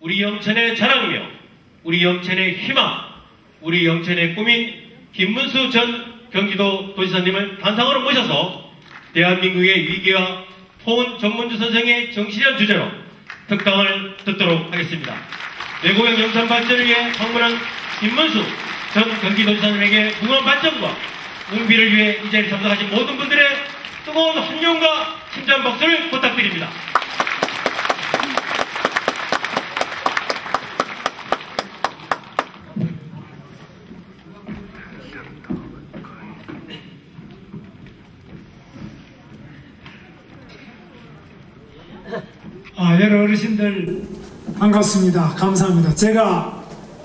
우리 영천의 자랑이며 우리 영천의 희망, 우리 영천의 꿈인 김문수 전 경기도 도지사님을 단상으로 모셔서 대한민국의 위기와 포은 정문주 선생의 정신이란 주제로 특강을 듣도록 하겠습니다. 외고형 영천 발전을 위해 방문한 김문수 전 경기도지사님에게 무궁한 발전과 운비를 위해 이 자리에 참석하신 모든 분들의 뜨거운 환영과 심장 박수를 부탁드립니다. 여러 어르신들 반갑습니다. 감사합니다. 제가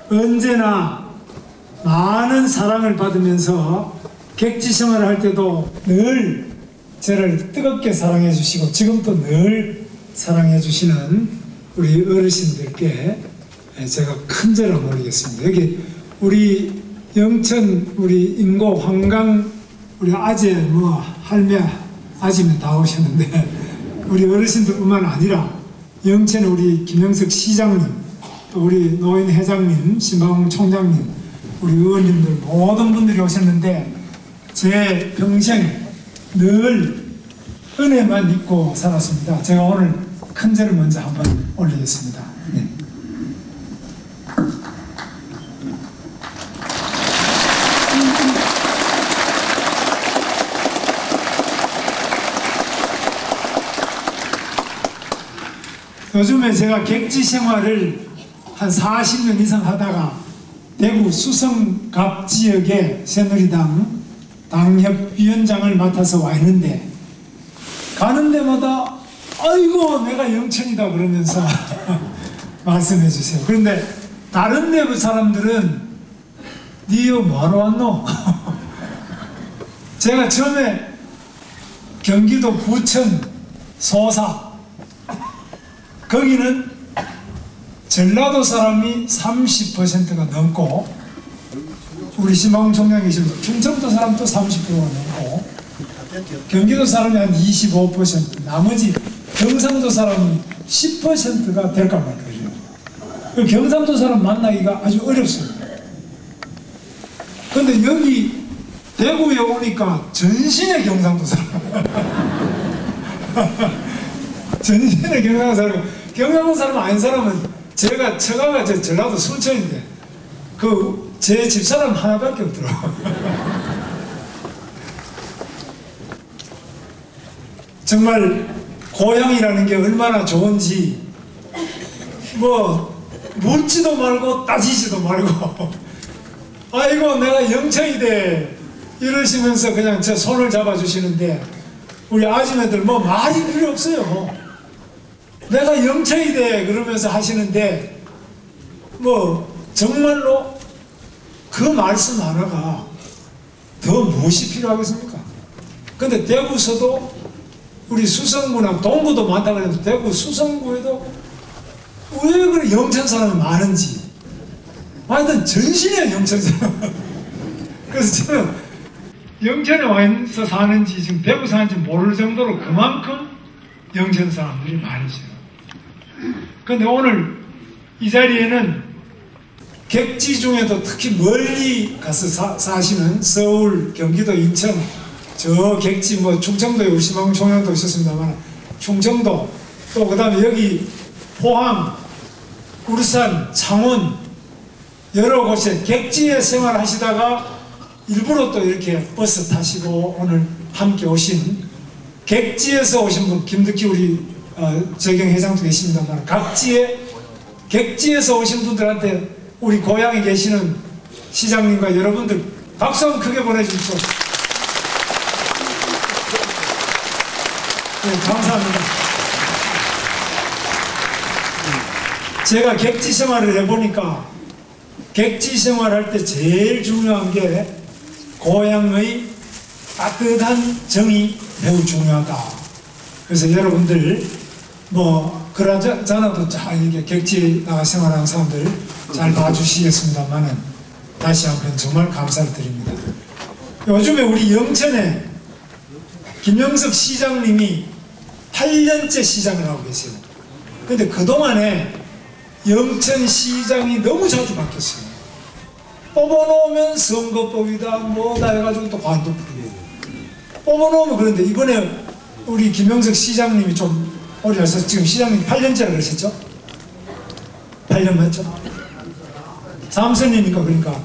언제나 많은 사랑을 받으면서 객지 생활을 할 때도 늘 저를 뜨겁게 사랑해 주시고 지금도 늘 사랑해 주시는 우리 어르신들께 제가 큰절을 올리겠습니다. 여기 우리 영천 우리 인고 황강 우리 아재 할매 아지매 다 오셨는데 우리 어르신들뿐만 아니라 영천의 우리 김영석 시장님, 또 우리 노인 회장님, 신방웅 총장님, 우리 의원님들 모든 분들이 오셨는데 제 평생 늘 은혜만 입고 살았습니다. 제가 오늘 큰절을 먼저 한번 올리겠습니다. 네. 요즘에 제가 객지 생활을 한 40년 이상 하다가 대구 수성갑 지역의 새누리당 당협위원장을 맡아서 와 있는데 가는 데마다 아이고 내가 영천이다 그러면서 말씀해 주세요. 그런데 다른 내부 사람들은 니요 뭐하러 왔노? 제가 처음에 경기도 부천 소사 거기는 전라도 사람이 30%가 넘고 우리 신방웅 총장이 계시면 충청도 사람도 30%가 넘고 경기도 사람이 한 25%, 나머지 경상도 사람이 10%가 될까 말까요. 그 경상도 사람 만나기가 아주 어렵습니다. 그런데 여기 대구에 오니까 전신의 경상도 사람 전신의 경상도 사람 경상도 사람 아닌 사람은 제가 처가가 전라도 순천인데 제 집사람 하나밖에 없더라고요. 정말 고향이라는 게 얼마나 좋은지 묻지도 말고 따지지도 말고 아이고 내가 영천이대 이러시면서 그냥 제 손을 잡아주시는데 우리 아줌마들 말이 필요 없어요. 내가 영천이대 그러면서 하시는데 정말로 그 말씀 하나가 더 무엇이 필요하겠습니까? 근데 대구서도 우리 수성구나 동구도 많다고 해도 대구 수성구에도 왜 그래 영천 사람이 많은지 하여튼 전신이야 영천 사람. 그래서 저는 영천에 와서 사는지 지금 대구 사는지 모를 정도로 그만큼 영천 사람들이 많으세요. 근데 오늘 이 자리에는 객지 중에도 특히 멀리 가서 사시는 서울, 경기도, 인천, 저 객지 충청도에 우리 신방웅 총장도 오셨습니다만 충청도 또 그 다음에 여기 포항, 울산, 창원 여러 곳에 객지에 생활하시다가 일부러 또 이렇게 버스 타시고 오늘 함께 오신 객지에서 오신 분 김득희 우리 재경 회장도 계십니다만 각지에 객지에서 오신 분들한테 우리 고향에 계시는 시장님과 여러분들 박수 한번 크게 보내주십시오. 네, 감사합니다. 제가 객지 생활을 해보니까 객지 생활할 때 제일 중요한 게 고향의 따뜻한 정이 매우 중요하다. 그래서 여러분들 그러잖아도 잘 이렇게 객지에 나가 생활하는 사람들 잘 봐주시겠습니다만은 다시 한번 정말 감사를 드립니다. 요즘에 우리 영천에 김영석 시장님이 8년째 시장을 하고 계세요. 근데 그동안에 영천시장이 너무 자주 바뀌었어요. 뽑아놓으면 선거법이다 뭐다 해가지고 또 관도 풀게 뽑아놓으면. 그런데 이번에 우리 김영석 시장님이 좀 오래 해서 지금 시장님 8년째라 그러셨죠? 8년 맞죠? 3선이니까 그러니까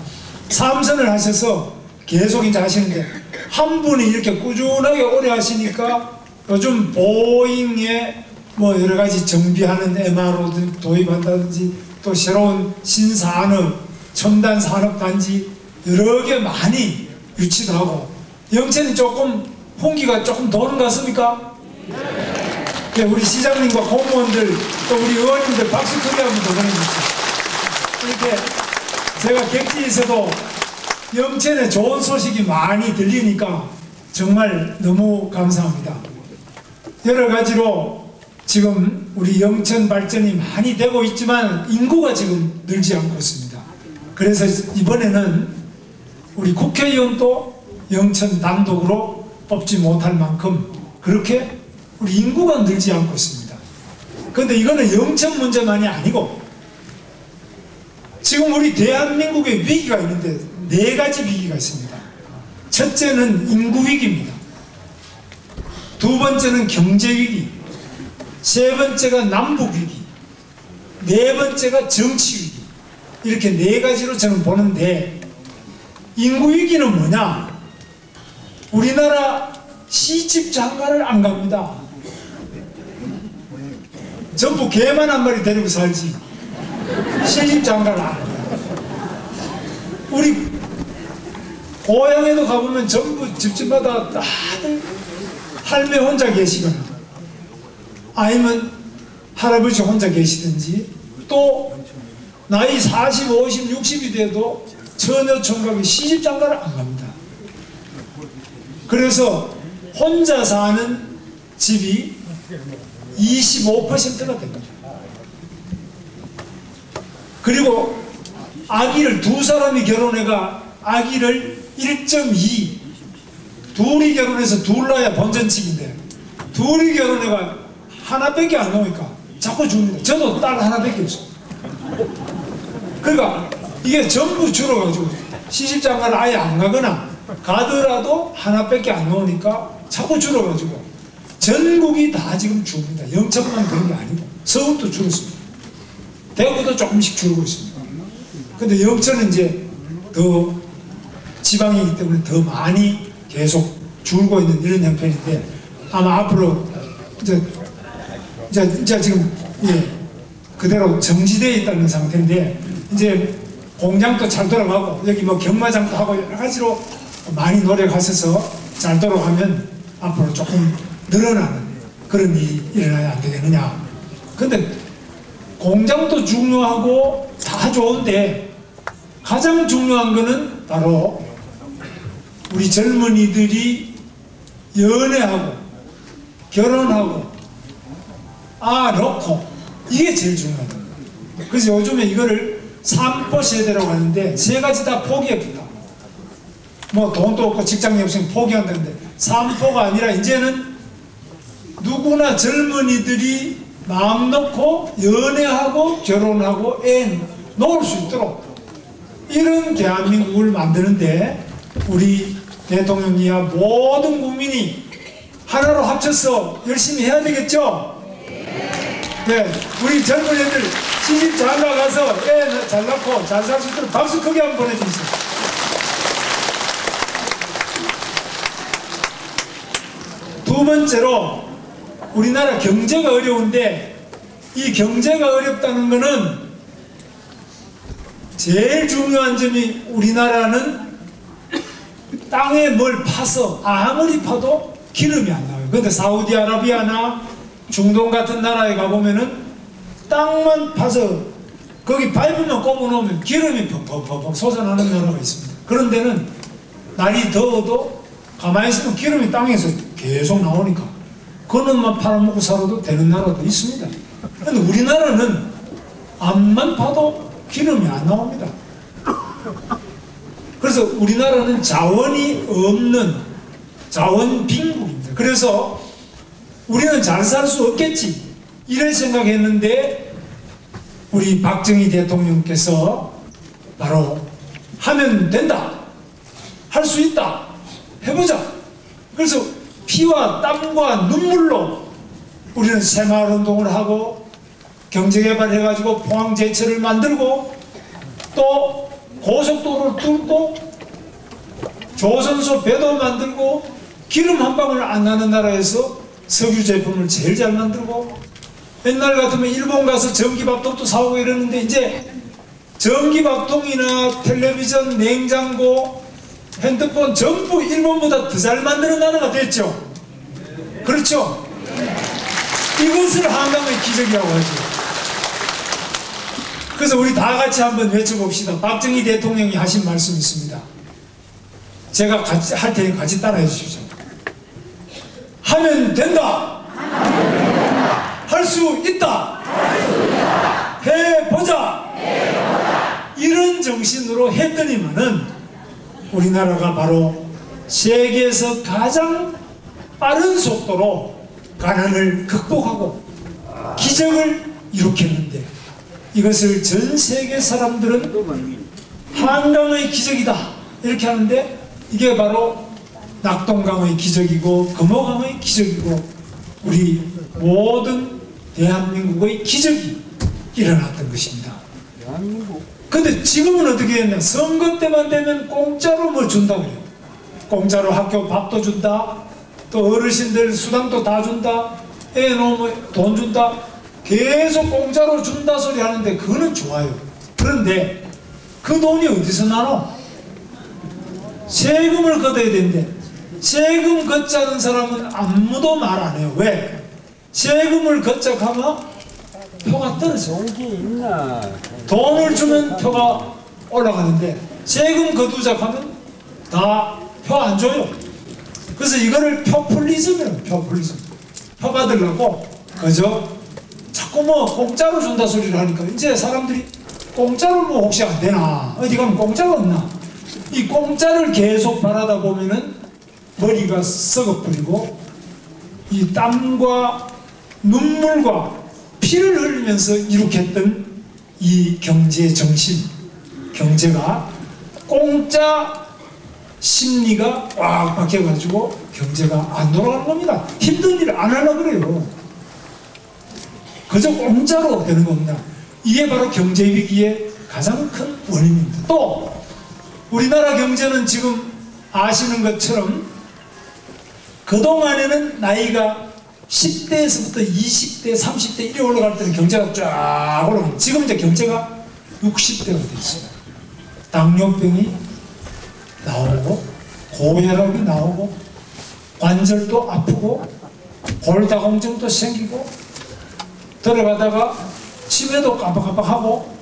3선을 하셔서 계속 이제 하시는데 한 분이 이렇게 꾸준하게 오래 하시니까 요즘 보잉에 뭐 여러 가지 정비하는 MRO 도입한다든지 또 새로운 신산업, 첨단 산업단지 여러 개 많이 유치도 하고 영천이 조금 홍기가 조금 도는 것 같습니까? 네, 우리 시장님과 공무원들 또 우리 의원님들 박수 크게 한번 더 보내주십시오. 이렇게 제가 객지에서도 영천에 좋은 소식이 많이 들리니까 정말 너무 감사합니다. 여러 가지로 지금 우리 영천 발전이 많이 되고 있지만 인구가 지금 늘지 않고 있습니다. 그래서 이번에는 우리 국회의원도 영천 단독으로 뽑지 못할 만큼 그렇게 우리 인구가 늘지 않고 있습니다. 그런데 이거는 영천 문제만이 아니고 지금 우리 대한민국에 위기가 있는데 4가지 위기가 있습니다. 첫째는 인구 위기입니다. 두 번째는 경제 위기, 세 번째가 남북 위기, 네 번째가 정치 위기. 이렇게 4가지로 저는 보는데 인구 위기는 뭐냐? 우리나라 시집 장가를 안 갑니다. 전부 개만 한 마리 데리고 살지 시집 장가를 안 가요. 우리 고향에도 가보면 전부 집집마다 다들 할매 혼자 계시거나 아니면 할아버지 혼자 계시든지 또 나이 40, 50, 60이 돼도 처녀 총각이 시집 장가를 안 갑니다. 그래서 혼자 사는 집이 25%가 됩니다. 그리고 아기를 2사람이 결혼해가 아기를 1.2 둘이 결혼해서 둘 낳아야 본전치기인데 둘이 결혼해가 하나밖에 안 나오니까 자꾸 죽습니다. 저도 딸 하나밖에 없어요. 그러니까 이게 전부 줄어가지고 시집장가를 아예 안 가거나 가더라도 하나밖에 안 나오니까 자꾸 줄어가지고 전국이 다 지금 죽습니다. 영천만 그런 게 아니고 서울도 줄었습니다. 대구도 조금씩 줄고 있습니다. 근데 영천은 이제 더 지방이기 때문에 더 많이 계속 줄고 있는 이런 형편인데 아마 앞으로 이제 지금 그대로 정지되어 있다는 상태인데 이제 공장도 잘 돌아가고 여기 뭐 경마장도 하고 여러 가지로 많이 노력하셔서 잘 돌아가면 앞으로 조금 늘어나는 그런 일이 일어나야 안 되겠느냐. 근데 공장도 중요하고 다 좋은데 가장 중요한 거는 바로 우리 젊은이들이 연애하고 결혼하고 낳고 이게 제일 중요하다. 그래서 요즘에 이거를 3포 세대라고 하는데 3가지 다 포기합니다. 뭐 돈도 없고 직장이 없으면 포기한다는데 3포가 아니라 이제는 누구나 젊은이들이 마음 놓고 연애하고 결혼하고 애 놓을 수 있도록 이런 대한민국을 만드는데 우리 대통령이야 모든 국민이 하나로 합쳐서 열심히 해야 되겠죠? 네, 우리 젊은이들 시집 잘 나가서 애 잘 낳고 잘 살 수 있도록 박수 크게 한번 보내주세요. 두 번째로 우리나라 경제가 어려운데 이 경제가 어렵다는 것은 제일 중요한 점이 우리나라는 땅에 뭘 파서 아무리 파도 기름이 안 나와요. 근데 사우디아라비아나 중동 같은 나라에 가보면은 땅만 파서 거기 파이프만 꼽아놓으면 기름이 퍽퍽퍽 솟아나는 나라가 있습니다. 그런 데는 날이 더워도 가만히 있으면 기름이 땅에서 계속 나오니까 그놈만 팔아먹고 살아도 되는 나라도 있습니다. 근데 우리나라는 암만 파도 기름이 안 나옵니다. 그래서 우리나라는 자원이 없는 자원 빈국입니다. 그래서 우리는 잘 살 수 없겠지 이런 생각했는데 우리 박정희 대통령께서 바로 하면 된다, 할 수 있다, 해보자. 그래서 피와 땀과 눈물로 우리는 새마을운동을 하고 경제개발 해가지고 포항제철을 만들고 또 고속도로를 뚫고 조선소 배도 만들고 기름 한 방울 안 나는 나라에서 석유 제품을 제일 잘 만들고, 옛날 같으면 일본 가서 전기밥통도 사오고 이러는데 이제 전기밥통이나 텔레비전, 냉장고, 핸드폰 전부 일본보다 더 잘 만드는 나라가 됐죠. 그렇죠? 이것을 한강의 기적이라고 하죠. 그래서 우리 다 같이 한번 외쳐봅시다. 박정희 대통령이 하신 말씀이 있습니다. 제가 같이 할 테니 같이 따라해 주십시오. 하면 된다. 할 수 있다. 해보자. 이런 정신으로 했더니만은 우리나라가 바로 세계에서 가장 빠른 속도로 가난을 극복하고 기적을 일으켰는데, 이것을 전 세계 사람들은 한강의 기적이다 이렇게 하는데, 이게 바로 낙동강의 기적이고 금호강의 기적이고 우리 모든 대한민국의 기적이 일어났던 것입니다. 근데 지금은 어떻게 했냐? 선거 때만 되면 공짜로 뭐 준다 그래요. 공짜로 학교 밥도 준다, 또 어르신들 수당도 다 준다, 애 놓으면 돈 준다, 계속 공짜로 준다 소리 하는데 그거는 좋아요. 그런데 그 돈이 어디서 나노? 세금을 걷어야 되는데 세금 걷자는 사람은 아무도 말 안 해요. 왜? 세금을 걷자 하면 표가 떨어져. 돈을 주면 표가 올라가는데 세금 거두자 하면 다 표 안 줘요. 그래서 이거를 표퓰리즘이에요. 표퓰리즘. 표 받으려고 그저 자꾸 뭐 공짜로 준다 소리를 하니까 이제 사람들이 공짜로 뭐 혹시 안 되나, 어디 가면 공짜가 없나, 이 공짜를 계속 바라다 보면은 머리가 썩어버리고 이 땀과 눈물과 피를 흘리면서 이룩했던 이 경제 정신, 경제가 공짜 심리가 꽉 박혀가지고 경제가 안 돌아가는 겁니다. 힘든 일을 안 하려고 그래요. 그저 공짜로 되는 겁니다. 이게 바로 경제 위기의 가장 큰 원인입니다. 또 우리나라 경제는 지금 아시는 것처럼 그동안에는 나이가 10대에서부터 20대, 30대 이리 올라갈 때는 경제가 쫙 올라갑니다. 지금 이제 경제가 60대가 됐어요. 당뇨병이 나오고 고혈압이 나오고 관절도 아프고 골다공증도 생기고 들어가다가 치매도 깜빡깜빡하고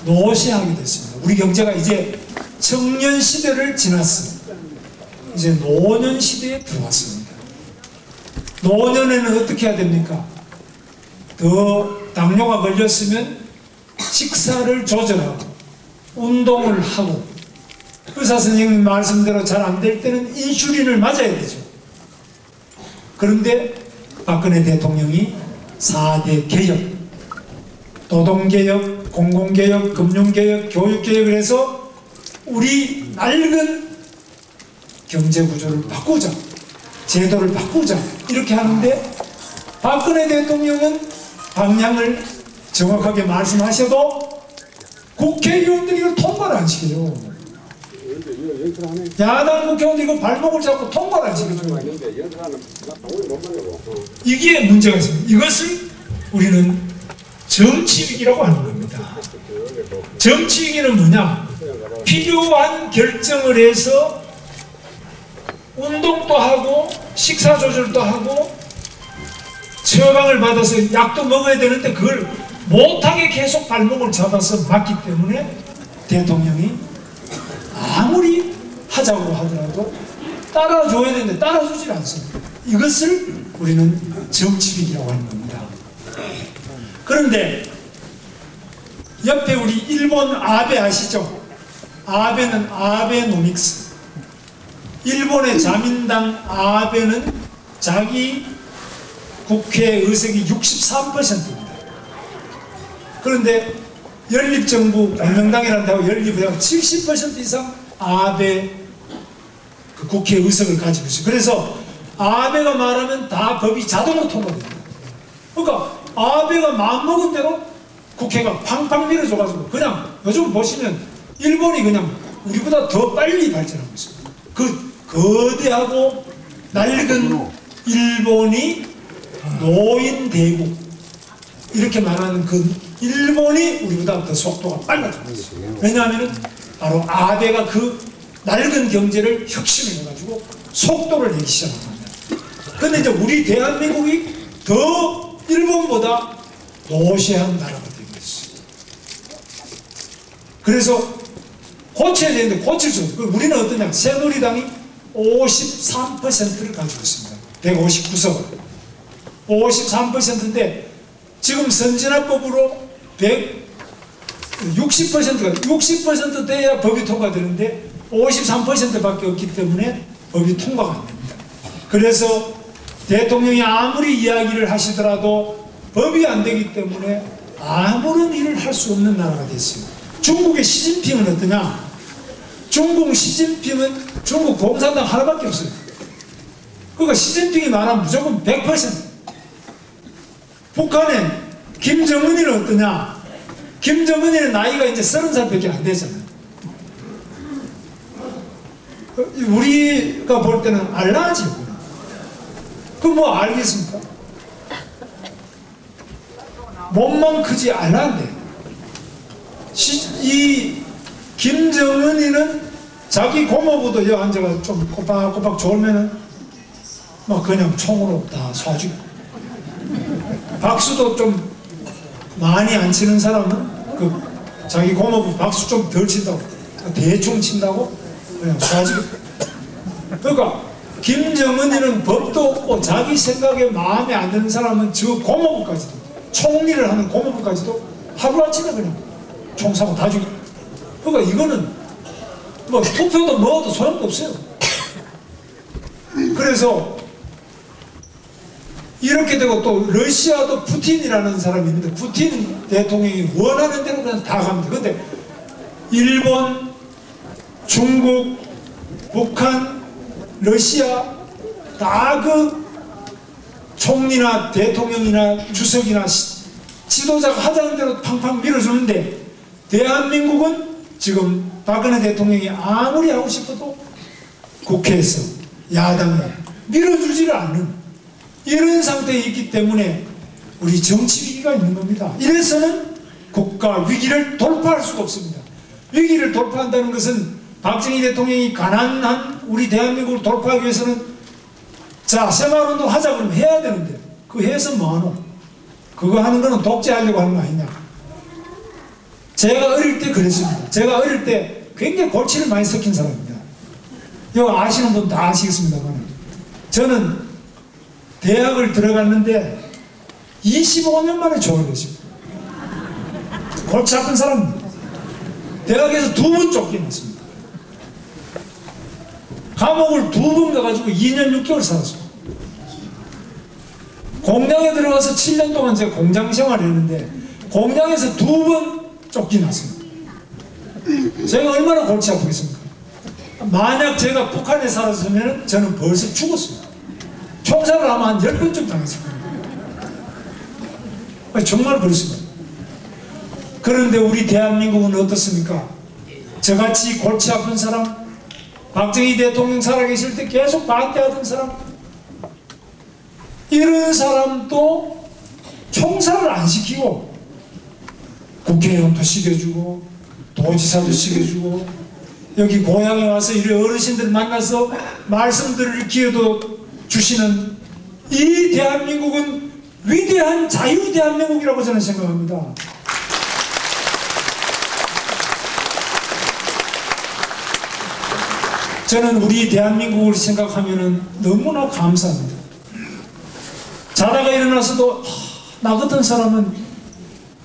노쇠하게 됐습니다. 우리 경제가 이제 청년 시대를 지났습니다. 이제 노년 시대에 들어왔습니다. 노년에는 어떻게 해야 됩니까? 더 당뇨가 걸렸으면 식사를 조절하고 운동을 하고, 의사 선생님 말씀대로 잘 안 될 때는 인슐린을 맞아야 되죠. 그런데 박근혜 대통령이 4대 개혁, 노동개혁, 공공개혁, 금융개혁, 교육개혁을 해서 우리 낡은 경제구조를 바꾸자, 제도를 바꾸자 이렇게 하는데, 박근혜 대통령은 방향을 정확하게 말씀하셔도 국회의원들이 이걸 통과를 안 시켜요. 야당 국회의원들이 이거 발목을 잡고 통과를 안 시켜줘요. 이게 문제가 있습니다. 이것을 우리는 정치위기라고 하는 겁니다. 정치위기는 뭐냐? 필요한 결정을 해서 운동도 하고 식사 조절도 하고 처방을 받아서 약도 먹어야 되는데 그걸 못하게 계속 발목을 잡아서 막기 때문에 대통령이 아무리 하자고 하더라도 따라줘야 되는데 따라주질 않습니다. 이것을 우리는 정치위기라고 하는 겁니다. 그런데 옆에 우리 일본 아베 아시죠? 아베는 아베노믹스. 일본의 자민당 아베는 자기 국회 의석이 63%입니다. 그런데 연립정부, 공명당이란다고 연립을 하고 70% 이상 아베 그 국회 의석을 가지고 있어요. 그래서 아베가 말하면 다 법이 자동으로 통과됩니다. 그러니까 아베가 마음먹은 대로 국회가 팡팡 밀어줘가지고 그냥 요즘 보시면 일본이 그냥 우리보다 더 빨리 발전하고 있습니다. 그 거대하고 낡은 일본이 노인 대국 이렇게 말하는 그 일본이 우리보다 더 속도가 빨라지고 있어요. 왜냐하면 바로 아베가 그 낡은 경제를 혁신을 해가지고 속도를 내기 시작한 겁니다. 근데 이제 우리 대한민국이 더 일본보다 노쇠한 나라가 되고 있어요. 그래서 고쳐야 되는데 고칠 수 없어요. 우리는 어떠냐? 새누리당이 53%를 가지고 있습니다. 159석을. 53%인데 지금 선진화법으로 60%가 60% 돼야 법이 통과되는데 53%밖에 없기 때문에 법이 통과가 안 됩니다. 그래서 대통령이 아무리 이야기를 하시더라도 법이 안 되기 때문에 아무런 일을 할 수 없는 나라가 됐어요. 중국의 시진핑은 어떠냐? 중국 시진핑은 중국 공산당 하나밖에 없어요. 그러니까 시진핑이 말하면 무조건 100%. 북한의 김정은이는 어떠냐? 김정은이는 나이가 이제 30살밖에 안 되잖아요. 우리가 볼 때는 알라지요. 그 뭐 알겠습니까? 몸만 크지 알라인데 이 김정은이는 자기 고모부도 여기 앉아가 좀 꼬박꼬박 졸면은 막 그냥 총으로 다 쏴주고 박수도 좀 많이 안 치는 사람은 그 자기 고모부 박수 좀 덜 친다고 대충 친다고 그냥 쏴주고. 그러니까 김정은이는 법도 없고 자기 생각에 마음에 안 드는 사람은 저 고모부까지도 총리를 하는 고모부까지도 하루아침에 그냥 총 쏴고 다 죽여. 그러니까 이거는 뭐 투표도 뭐도 소용도 없어요. 그래서 이렇게 되고 또 러시아도 푸틴이라는 사람이 있는데 푸틴 대통령이 원하는 대로 그냥 다 갑니다. 근데 일본, 중국, 북한, 러시아 다 그 총리나 대통령이나 주석이나 지도자가 하자는 대로 팡팡 밀어주는데 대한민국은 지금 박근혜 대통령이 아무리 하고 싶어도 국회에서 야당이 밀어주지를 않는 이런 상태에 있기 때문에 우리 정치 위기가 있는 겁니다. 이래서는 국가 위기를 돌파할 수가 없습니다. 위기를 돌파한다는 것은 박정희 대통령이 가난한 우리 대한민국을 돌파하기 위해서는 자 새마을운동 하자 그러면 해야 되는데 그거 해서 뭐하노? 그거 하는 거는 독재하려고 하는 거 아니냐. 제가 어릴 때 그랬습니다. 제가 어릴 때 굉장히 골치를 많이 섞인 사람입니다. 이거 아시는 분 다 아시겠습니다만 저는 대학을 들어갔는데 25년 만에 졸업했습니다. 골치 아픈 사람입니다. 대학에서 2번 쫓겨났습니다. 감옥을 2번 가가지고 2년 6개월 살았어요. 공장에 들어가서 7년 동안 제가 공장 생활을 했는데 공장에서 2번 쫓겨났습니다. 제가 얼마나 골치 아프겠습니까? 만약 제가 북한에 살았으면 저는 벌써 죽었습니다. 총살을 하면 한 10번쯤 당했을 겁니다. 정말 그렇습니다. 그런데 우리 대한민국은 어떻습니까? 저같이 골치 아픈 사람, 박정희 대통령 살아계실 때 계속 반대하던 사람, 이런 사람도 총살을 안 시키고 국회의원도 시켜주고 도지사도 시켜주고 여기 고향에 와서 이래 어르신들 만나서 말씀드릴 기회도 주시는 이 대한민국은 위대한 자유 대한민국이라고 저는 생각합니다. 저는 우리 대한민국을 생각하면 너무나 감사합니다. 자다가 일어나서도 나 같은 사람은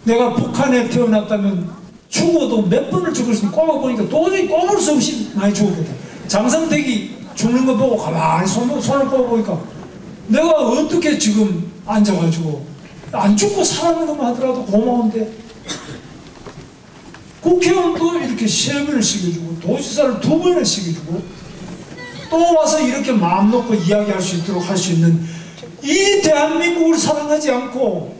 내가 북한에 태어났다면 죽어도 몇 번을 죽을 수 있는 꼽아 보니까 도저히 꼽을 수 없이 많이 죽었거든. 장성택이 죽는 거 보고 가만히 손을 꼽아 보니까 내가 어떻게 지금 앉아가지고 안 죽고 살아는 것만 하더라도 고마운데 국회의원도 이렇게 3번을 시켜주고 도지사를 2번을 시켜주고 또 와서 이렇게 마음 놓고 이야기할 수 있도록 할 수 있는 이 대한민국을 사랑하지 않고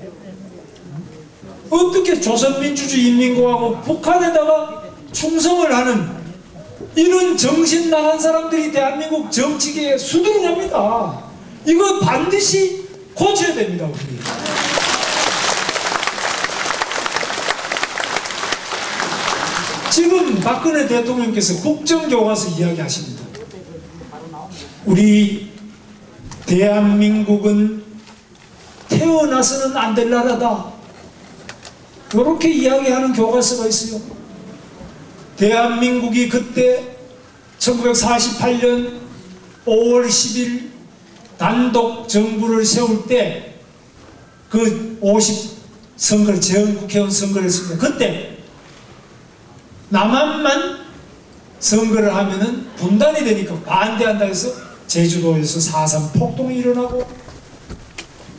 어떻게 조선민주주의인민공화국 북한에다가 충성을 하는 이런 정신 나간 사람들이 대한민국 정치계에 수두룩합니다. 이거 반드시 고쳐야 됩니다. 우리. 지금 박근혜 대통령께서 국정교과서 이야기하십니다. 우리 대한민국은 태어나서는 안 될 나라다. 이렇게 이야기하는 교과서가 있어요. 대한민국이 그때 1948년 5월 10일 단독 정부를 세울 때 그 50선거를 재헌국회의원 선거를 했습니다. 그때 남한만 선거를 하면은 분단이 되니까 반대한다 해서 제주도에서 4.3 폭동이 일어나고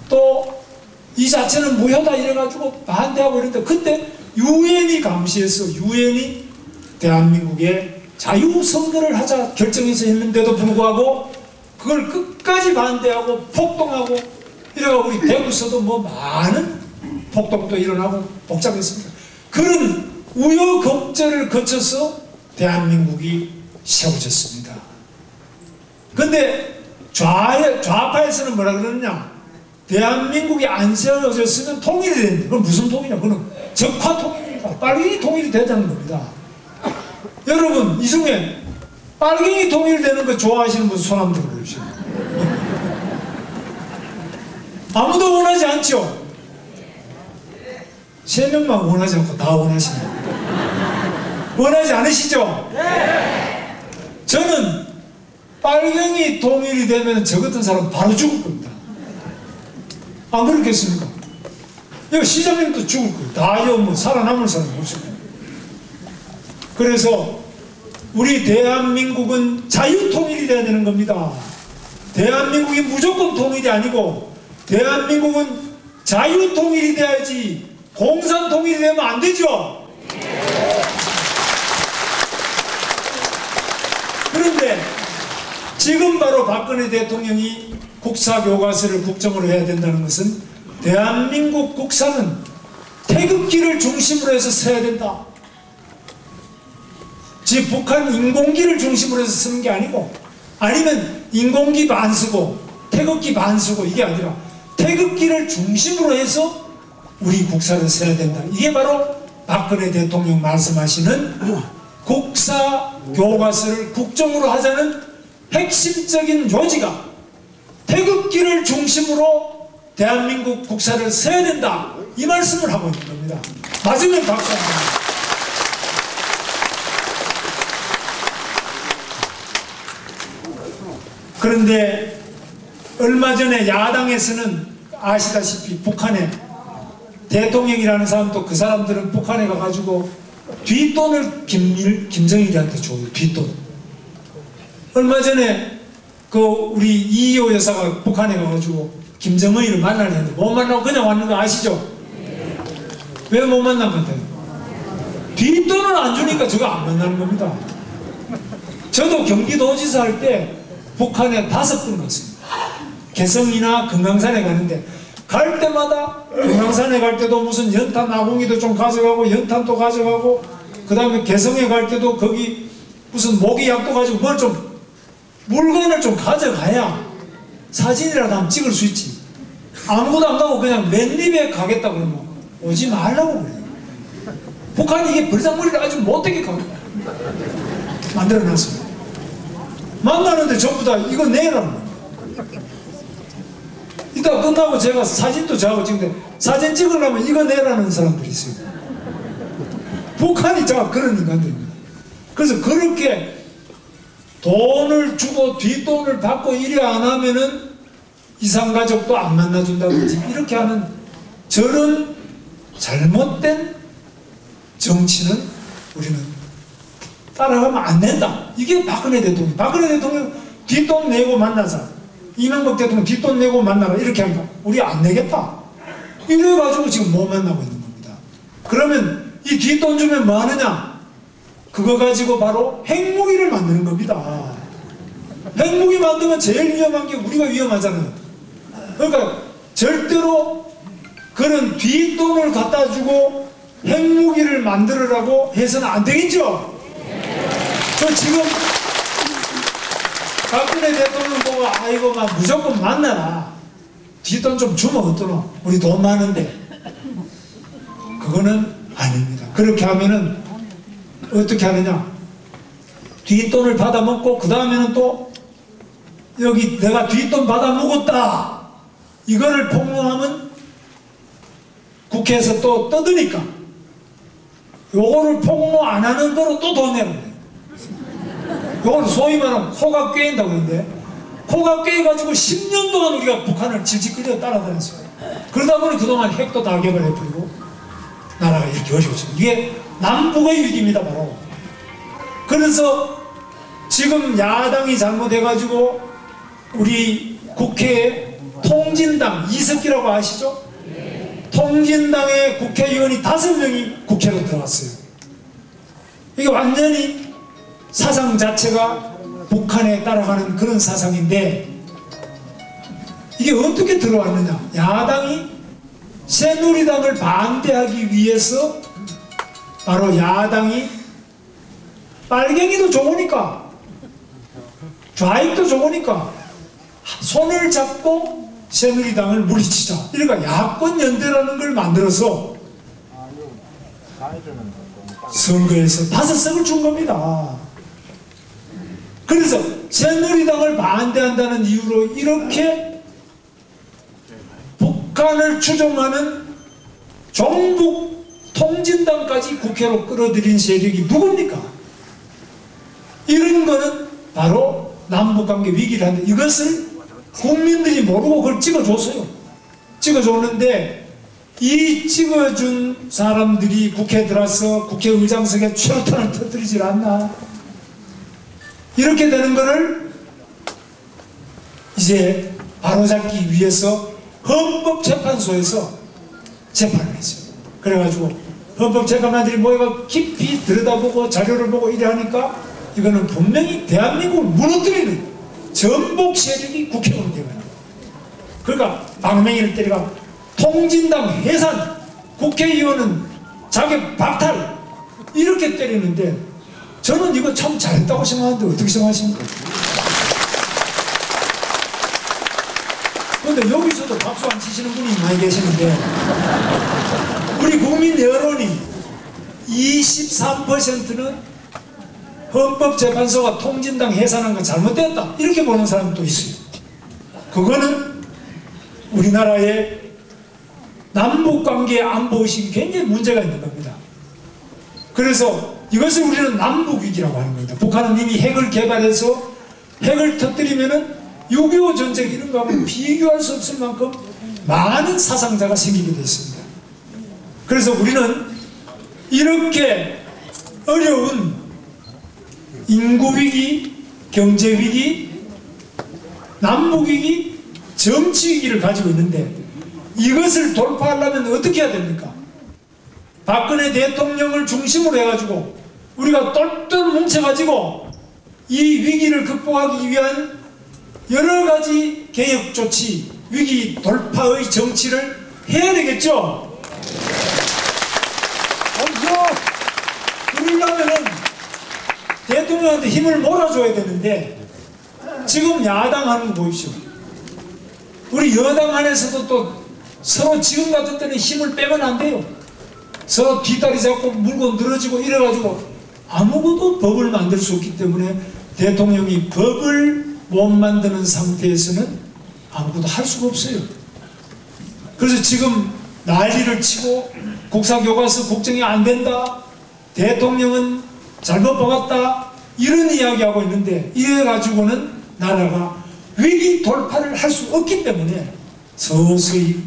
또 이 자체는 무효다 이래가지고 반대하고 이랬는데 그때 유엔이 감시해서 유엔이 대한민국에 자유선거를 하자 결정해서 했는데도 불구하고 그걸 끝까지 반대하고 폭동하고 이래가 우리 대구서도 뭐 많은 폭동도 일어나고 복잡했습니다. 그런 우여곡절을 거쳐서 대한민국이 세워졌습니다. 근데 좌파에서는 뭐라 그러느냐? 대한민국이 안 세워졌으면 통일이 되는데 그건 무슨 통일이냐? 그건 적화 통일입니다. 빨갱이 통일이 되자는 겁니다. 여러분 이 중에 빨갱이 통일되는 거 좋아하시는 분 손 한번 들어보십시오. 아무도 원하지 않죠? 3명만 원하지 않고 다 원하시네요. 원하지 않으시죠? 네. 저는 빨갱이 통일이 되면 저 같은 사람 바로 죽을 겁니다. 안 그렇겠습니까? 여기 시장님도 죽을 거예요. 다 뭐 살아남을 사람 없을 거예요. 그래서 우리 대한민국은 자유통일이 돼야 되는 겁니다. 대한민국이 무조건 통일이 아니고 대한민국은 자유통일이 돼야지 공산통일이 되면 안 되죠. 그런데 지금 바로 박근혜 대통령이 국사교과서를 국정으로 해야 된다는 것은 대한민국 국사는 태극기를 중심으로 해서 써야 된다. 즉 북한 인공기를 중심으로 해서 쓰는 게 아니고 아니면 인공기 반 쓰고 태극기 반 쓰고 이게 아니라 태극기를 중심으로 해서 우리 국사를 써야 된다. 이게 바로 박근혜 대통령 말씀하시는 국사교과서를 국정으로 하자는 핵심적인 요지가 태극기를 중심으로 대한민국 국사를 써야 된다. 이 말씀을 하고 있는 겁니다. 맞으면 박수합니다. 그런데 얼마 전에 야당에서는 아시다시피 북한에 대통령이라는 사람도 그 사람들은 북한에 가가지고 뒷돈을 김정일한테 줘요. 뒷돈. 얼마 전에 그 우리 이희호 여사가 북한에 가가지고 김정은을 만나려 했는데 못 만나고 그냥 왔는 거 아시죠? 왜 못 만난 것 같아요? 뒷돈을 안 주니까 저거 안 만나는 겁니다. 저도 경기도지사 할 때 북한에 5번 갔습니다. 개성이나 금강산에 가는데 갈 때마다 금강산에 갈 때도 무슨 연탄 아궁이도 좀 가져가고 연탄도 가져가고 그 다음에 개성에 갈 때도 거기 무슨 모기약도 가지고 뭘 좀 물건을 좀 가져가야 사진이라도 한번 찍을 수 있지. 아무것도 안 가고 그냥 맨입에 가겠다 그러면 오지 말라고 그래요. 북한이 이게 버리장머리를 아주 못되게 만들어놨습니다. 만나는데 전부 다 이거 내라는 거예요. 이따 끝나고 제가 사진도 저하고 찍는데 사진 찍으려면 이거 내라는 사람들이 있어요. 북한이 자 그런 인간들입니다. 그래서 그렇게 돈을 주고 뒷돈을 받고 이래 안 하면은 이상가족도 안 만나준다든지 이렇게 하는 저런 잘못된 정치는 우리는 따라가면 안 된다. 이게 박근혜 대통령. 박근혜 대통령 뒷돈 내고 만나자. 이명박 대통령 뒷돈 내고 만나라. 이렇게 한다. 우리 안 내겠다. 이래가지고 지금 못 만나고 있는 겁니다. 그러면 이 뒷돈 주면 뭐 하느냐? 그거 가지고 바로 핵무기를 만드는 겁니다. 핵무기 만들면 제일 위험한 게 우리가 위험하잖아요. 그러니까 절대로 그런 뒷돈을 갖다 주고 핵무기를 만들으라고 해서는 안 되겠죠? 저 지금 박근혜 대통령 보고 아이고 막 무조건 만나라. 뒷돈 좀 주면 어떠노? 우리 돈 많은데. 그거는 아닙니다. 그렇게 하면은 어떻게 하느냐? 뒷돈을 받아먹고 그 다음에는 또 여기 내가 뒷돈 받아먹었다. 이거를 폭로하면 국회에서 또 떠드니까 요거를 폭로 안 하는 거로 또 돈 내는 거예요. 요걸 소위 말하면 코가 꿰인다고 그러는데 코가 꿰가지고 10년 동안 우리가 북한을 질질 끌려 따라다녔어요. 그러다 보니 그동안 핵도 다 개발해버리고 나라가 이렇게 어려워져요. 이게 남북의 위기입니다 바로. 그래서 지금 야당이 잘못해가지고 우리 국회에 통진당 이석기라고 아시죠? 통진당의 국회의원이 5명이 국회로 들어왔어요. 이게 완전히 사상 자체가 북한에 따라가는 그런 사상인데 이게 어떻게 들어왔느냐? 야당이 새누리당을 반대하기 위해서 바로 야당이 빨갱이도 좋으니까 좌익도 좋으니까 손을 잡고 새누리당을 물리치자. 그러니까 야권연대라는 걸 만들어서 선거에서 5석을 준 겁니다. 그래서 새누리당을 반대한다는 이유로 이렇게 북한을 추종하는 종북 통진당까지 국회로 끌어들인 세력이 누굽니까? 이런 거는 바로 남북관계 위기를 하는데 이것을 국민들이 모르고 그걸 찍어줬어요. 찍어줬는데 이 찍어준 사람들이 국회에 들어와서 국회의장석에 최루탄을 터뜨리질 않나. 이렇게 되는 거를 이제 바로잡기 위해서 헌법재판소에서 재판을 했어요. 그래가지고 헌법재판관들이 모여서 깊이 들여다보고 자료를 보고 이래 하니까 이거는 분명히 대한민국을 무너뜨리는 전복 세력이 국회의원이 되거든요. 그러니까 방맹이를 때리가 통진당 해산, 국회의원은 자격 박탈 이렇게 때리는데 저는 이거 참 잘했다고 생각하는데 어떻게 생각하십니까? 그런데 여기서도 박수 안 치시는 분이 많이 계시는데 우리 국민 여론이 23%는 헌법재판소가 통진당 해산한 건 잘못됐다 이렇게 보는 사람도 있어요. 그거는 우리나라의 남북관계 안보의식이 굉장히 문제가 있는 겁니다. 그래서 이것을 우리는 남북위기라고 하는 겁니다. 북한은 이미 핵을 개발해서 핵을 터뜨리면은 6.25 전쟁 이런 거하고 비교할 수 없을 만큼 많은 사상자가 생기게 되어 있습니다. 그래서 우리는 이렇게 어려운 인구위기, 경제위기, 남북위기, 정치위기를 가지고 있는데 이것을 돌파하려면 어떻게 해야 됩니까? 박근혜 대통령을 중심으로 해가지고 우리가 똘똘 뭉쳐가지고 이 위기를 극복하기 위한 여러가지 개혁 조치, 위기 돌파의 정치를 해야 되겠죠? 그러려면은 대통령한테 힘을 몰아줘야 되는데 지금 야당 하는 거 보십시오. 우리 여당 안에서도 또 서로 지금 같은 때는 힘을 빼면 안 돼요. 서로 뒷다리 잡고 물고 늘어지고 이래가지고 아무것도 법을 만들 수 없기 때문에 대통령이 법을 못 만드는 상태에서는 아무것도 할 수가 없어요. 그래서 지금 난리를 치고 국사교과서 국정이 안 된다, 대통령은 잘못 박았다 이런 이야기하고 있는데 이래가지고는 나라가 위기 돌파를 할 수 없기 때문에 서서히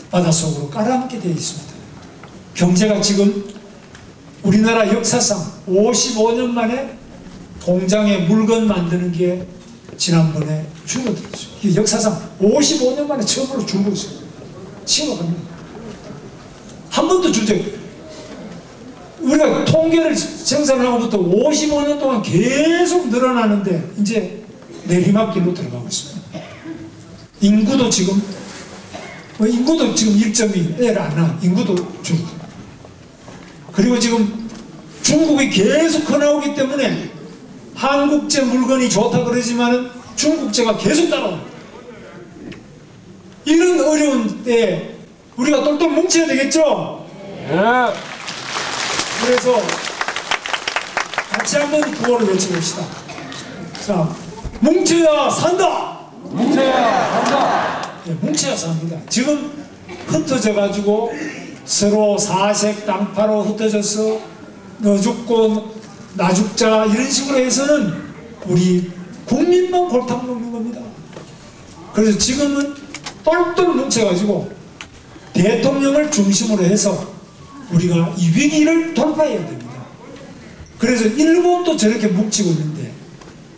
바닷속으로 깔아앉게 되어 있습니다. 경제가 지금 우리나라 역사상 55년 만에 공장에 물건 만드는 게 지난번에 줄어들었어요. 이게 역사상 55년 만에 처음으로 줄고 있어요. 심각합니다. 한 번도 우리가 통계를 생산하고부터 55년 동안 계속 늘어나는데 이제 내리막길로 들어가고 있습니다. 인구도 지금 1.2 애를 안 낳아. 인구도 줄고. 그리고 지금 중국이 계속 커 나오기 때문에 한국제 물건이 좋다 그러지만은 중국제가 계속 따라옵니다. 이런 어려운 때에 우리가 똘똘 뭉쳐야 되겠죠? 그래서 같이 한번 구호를 외쳐봅시다. 자, 뭉쳐야 산다! 뭉쳐야 산다! 네, 뭉쳐야 삽니다. 지금 흩어져 가지고 서로 사색 당파로 흩어져서 너 죽고 나 죽자 이런 식으로 해서는 우리 국민만 골탕 먹는 겁니다. 그래서 지금은 똘똘 뭉쳐가지고 대통령을 중심으로 해서 우리가 이 위기를 돌파해야 됩니다. 그래서 일본도 저렇게 뭉치고 있는데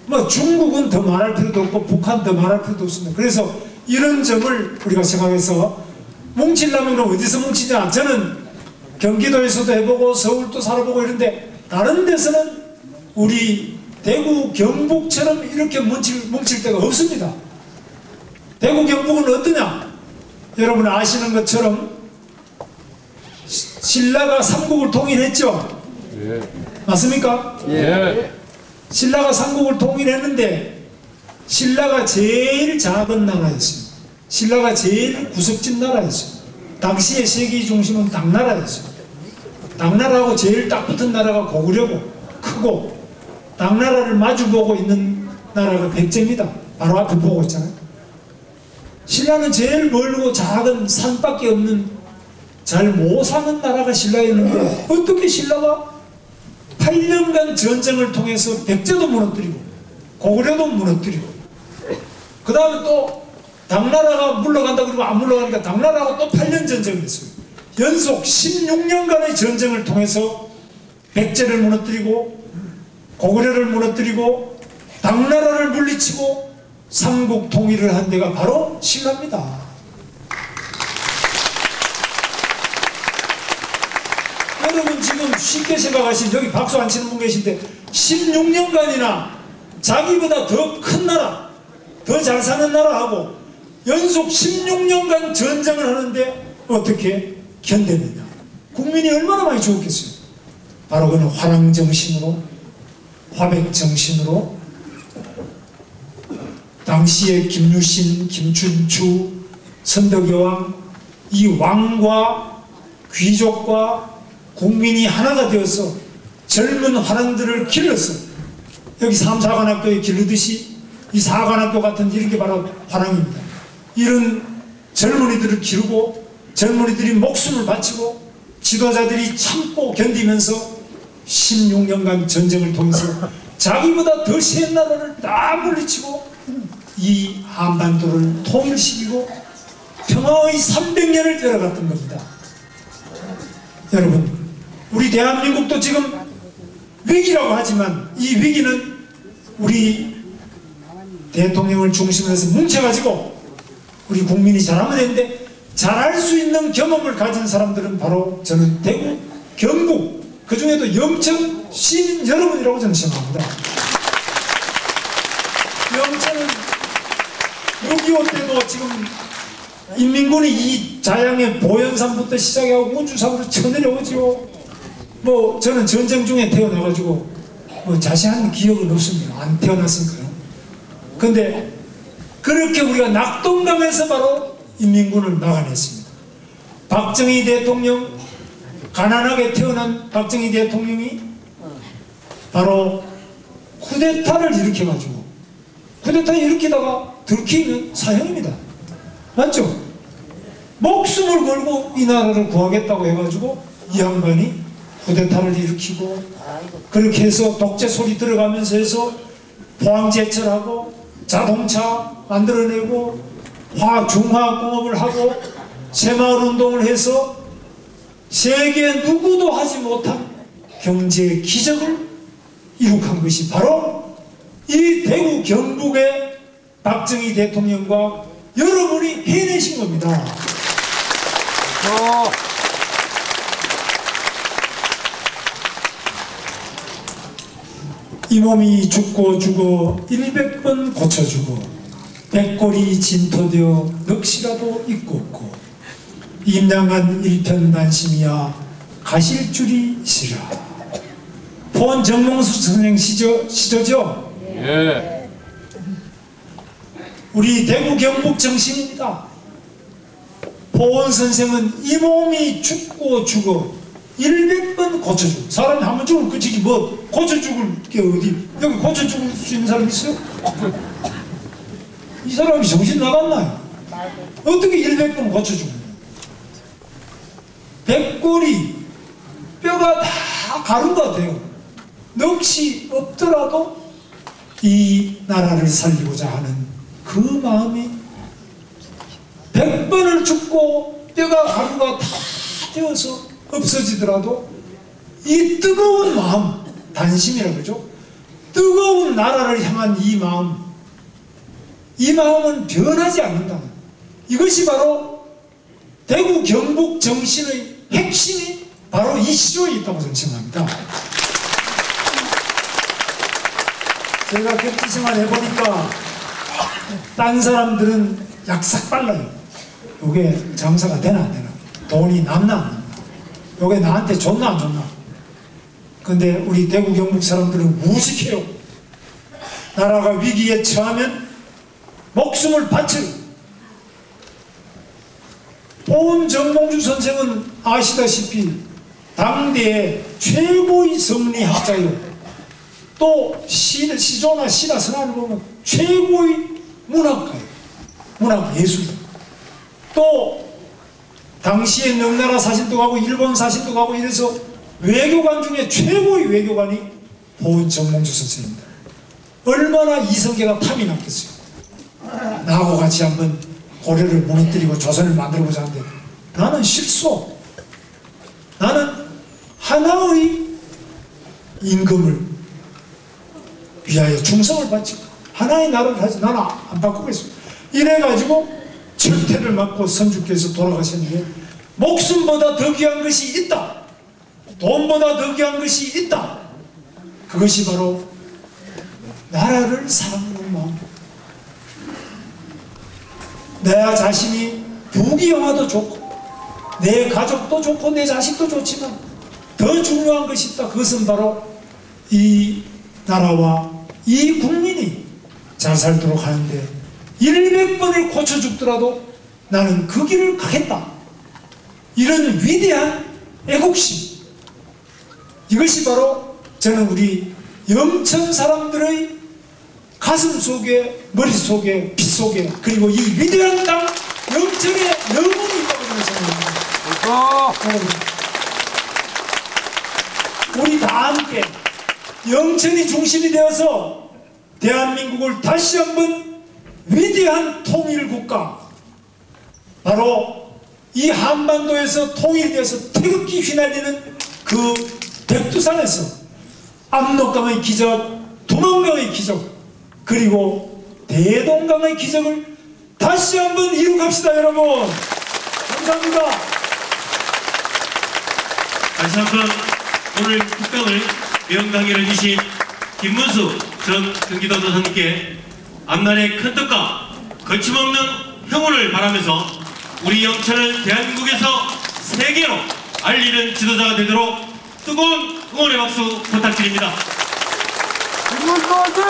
뭐 중국은 더 말할 필요도 없고 북한 더 말할 필요도 없습니다. 그래서 이런 점을 우리가 생각해서 뭉치려면 어디서 뭉치냐. 저는 경기도에서도 해보고 서울도 살아보고 이런데 다른 데서는 우리 대구 경북처럼 이렇게 뭉칠 데가 없습니다. 대구 경북은 어떠냐? 여러분 아시는 것처럼 신라가 삼국을 통일했죠? 예. 맞습니까? 예. 신라가 삼국을 통일했는데 신라가 제일 작은 나라였어요. 신라가 제일 구석진 나라였어요. 당시의 세계 중심은 당나라였어요. 당나라하고 제일 딱 붙은 나라가 고구려고 크고 당나라를 마주보고 있는 나라가 백제입니다. 바로 앞에 보고 있잖아요. 신라는 제일 멀고 작은 산밖에 없는 잘 못 사는 나라가 신라였는데 어떻게 신라가 8년간 전쟁을 통해서 백제도 무너뜨리고 고구려도 무너뜨리고 그 다음에 또 당나라가 물러간다 그러고 안 물러가니까 당나라하고 또 8년 전쟁을 했어요. 연속 16년간의 전쟁을 통해서 백제를 무너뜨리고 고구려를 무너뜨리고 당나라를 물리치고 삼국 통일을 한 데가 바로 신라입니다. 여러분 지금 쉽게 생각하시면 여기 박수 안 치는 분 계신데 16년간이나 자기보다 더 큰 나라 더 잘 사는 나라하고 연속 16년간 전쟁을 하는데 어떻게 견뎠느냐. 국민이 얼마나 많이 죽었겠어요. 바로 그는 화랑정신으로 화백정신으로 당시에 김유신, 김춘추, 선덕여왕 이 왕과 귀족과 국민이 하나가 되어서 젊은 화랑들을 길렀어. 여기 삼사관학교에 기르듯이 이 사관학교 같은 이런 게 바로 화랑입니다. 이런 젊은이들을 기르고 젊은이들이 목숨을 바치고 지도자들이 참고 견디면서 16년간 전쟁을 통해서 자기보다 더 센 나라를 다 물리치고 이 한반도를 통일시키고 평화의 300년을 열어갔던 겁니다. 여러분 우리 대한민국도 지금 위기라고 하지만 이 위기는 우리 대통령을 중심으로 해서 뭉쳐가지고 우리 국민이 잘하면 되는데 잘할 수 있는 경험을 가진 사람들은 바로 저는 대구, 경북 그 중에도 영천 시민 여러분이라고 저는 생각합니다. 영천은 6.25 때도 지금 인민군이 이 자양의 보현산부터 시작해서 운주산으로 쳐내려오지요. 뭐 저는 전쟁 중에 태어나가지고 뭐 자세한 기억은 없습니다. 안 태어났으니까요. 근데 그렇게 우리가 낙동강에서 바로 인민군을 막아냈습니다. 박정희 대통령 가난하게 태어난 박정희 대통령이 바로 쿠데타를 일으켜가지고 쿠데타 일으키다가 들키면 사형입니다. 맞죠? 목숨을 걸고 이 나라를 구하겠다고 해가지고 이 양반이 쿠데타를 일으키고 그렇게 해서 독재 소리 들어가면서 해서 포항제철하고 자동차 만들어내고 중화학공업을 하고 새마을운동을 해서 세계 누구도 하지 못한 경제 기적을 이룩한 것이 바로 이 대구 경북의 박정희 대통령과 여러분이 해내신 겁니다. 이 몸이 죽고 죽어 100번 고쳐주고 백골이 진토되어 넋이라도 있고 없고 임양한 일편단심이야 가실 줄이 시라. 포원 정몽수 선생 시조죠? 예. 우리 대구 경북 정신입니다. 포원 선생은 이 몸이 죽고 죽어 100번 고쳐주고, 사람이 한 번 죽으면 끝이지 뭐 고쳐 죽을 게 어디, 여기 고쳐 죽을 수 있는 사람 있어요? 이 사람이 정신 나갔나요? 어떻게 100번 고쳐 죽어요? 백골이 뼈가 다 가루가 돼요. 넋이 없더라도 이 나라를 살리고자 하는 그 마음이 100번을 죽고 뼈가 가루가 다 되어서 없어지더라도 이 뜨거운 마음, 단심이라고 그러죠. 뜨거운 나라를 향한 이 마음은 변하지 않는다. 이것이 바로 대구 경북 정신의 핵심이 바로 이 시조에 있다고 저는 생각합니다. 제가 격투생활 해보니까 딴 사람들은 약삭 빨라요. 요게 장사가 되나 안 되나, 돈이 남나 안 남나, 요게 나한테 좋나 안 좋나. 근데 우리 대구 경북 사람들은 무식해요. 나라가 위기에 처하면 목숨을 바쳐요. 포원 정몽주 선생은 아시다시피 당대의 최고의 성리학자요, 또 시조나 시나 선화를 보면 최고의 문학가예요. 문학예술이요. 또 당시에 명나라 사신도 가고 일본 사신도 가고 이래서 외교관 중에 최고의 외교관이 포원 정몽주 선생입니다. 얼마나 이성계가 탐이 났겠어요. 나하고 같이 한번 고려를 무너뜨리고 조선을 만들고자 하는데 나는 실수. 나는 하나의 임금을 위하여 충성을 바치고 하나의 나라를 하지, 나는 안 바꾸겠어. 이래가지고 철퇴를 맞고 선주께서 돌아가셨는데, 목숨보다 더 귀한 것이 있다, 돈보다 더 귀한 것이 있다. 그것이 바로 나라를 사랑하는 마음. 내 자신이 부귀영화도 좋고 내 가족도 좋고 내 자식도 좋지만 더 중요한 것이 있다. 그것은 바로 이 나라와 이 국민이 잘 살도록 하는데 100번을 고쳐 죽더라도 나는 그 길을 가겠다. 이런 위대한 애국심, 이것이 바로 저는 우리 영천 사람들의 가슴 속에, 머릿속에, 피 속에, 그리고 이 위대한 땅 영천에 영혼이 있다고 저는 생각합니다. 우리 다 함께 영천이 중심이 되어서 대한민국을 다시 한번 위대한 통일국가, 바로 이 한반도에서 통일돼서 태극기 휘날리는 그 백두산에서 압록강의 기적, 두만강의 기적, 그리고 대동강의 기적을 다시 한번 이룩합시다. 여러분 감사합니다. 다시 한번 오늘 국강을 명강의를 주신 김문수 전 경기도도사님께 앞날의 큰 뜻과 거침없는 행운을 바라면서 우리 영천을 대한민국에서 세계로 알리는 지도자가 되도록 뜨거운 응원의 박수 부탁드립니다. 김문수 화이팅!